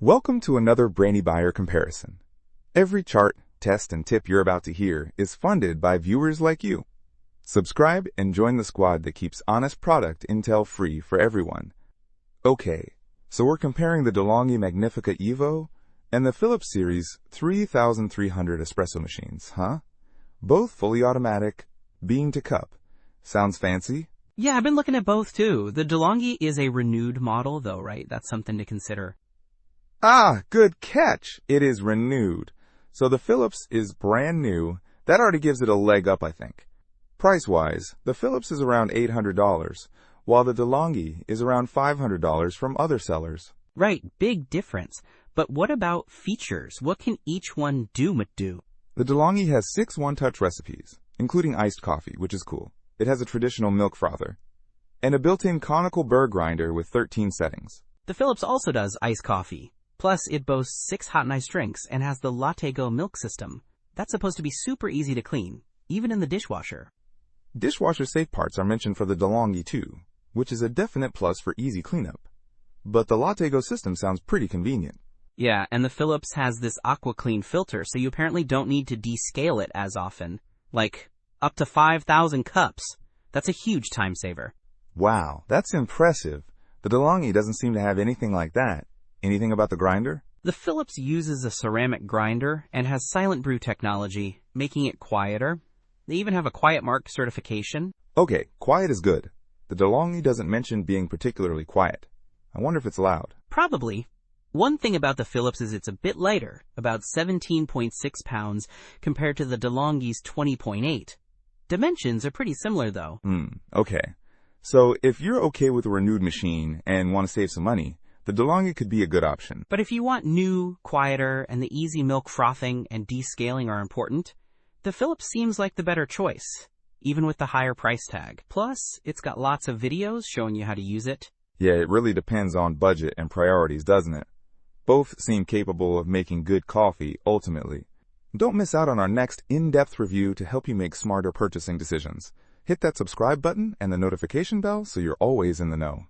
Welcome to another Brainy Buyer comparison. Every chart, test, and tip you're about to hear is funded by viewers like you. Subscribe and join the squad that keeps honest product intel free for everyone. Okay, so we're comparing the De'Longhi Magnifica Evo and the Philips Series 3300 espresso machines, huh? Both fully automatic, bean to cup. Sounds fancy? Yeah, I've been looking at both too. The De'Longhi is a renewed model though, right? That's something to consider. Ah, good catch. It is renewed. So the Philips is brand new. That already gives it a leg up, I think. Price-wise, the Philips is around $800, while the De'Longhi is around $500 from other sellers. Right, big difference. But what about features? What can each one do? The De'Longhi has 6 one-touch recipes, including iced coffee, which is cool. It has a traditional milk frother, and a built-in conical burr grinder with 13 settings. The Philips also does iced coffee. Plus, it boasts 6 hot and iced drinks and has the LatteCrema milk system. That's supposed to be super easy to clean, even in the dishwasher. Dishwasher safe parts are mentioned for the De'Longhi too, which is a definite plus for easy cleanup. But the LatteCrema system sounds pretty convenient. Yeah, and the Philips has this AquaClean filter, so you apparently don't need to descale it as often. Like, up to 5,000 cups. That's a huge time saver. Wow, that's impressive. The De'Longhi doesn't seem to have anything like that. Anything about the grinder? The Philips uses a ceramic grinder and has silent brew technology, making it quieter. They even have a Quiet Mark certification. Okay, quiet is good. The De'Longhi doesn't mention being particularly quiet. I wonder if it's loud. Probably. One thing about the Philips is it's a bit lighter, about 17.6 pounds compared to the De'Longhi's 20.8. Dimensions are pretty similar though. Okay. So if you're okay with a renewed machine and want to save some money, the De'Longhi could be a good option. But if you want new, quieter, and the easy milk frothing and descaling are important, the Philips seems like the better choice, even with the higher price tag. Plus, it's got lots of videos showing you how to use it. Yeah, it really depends on budget and priorities, doesn't it? Both seem capable of making good coffee, ultimately. Don't miss out on our next in-depth review to help you make smarter purchasing decisions. Hit that subscribe button and the notification bell so you're always in the know.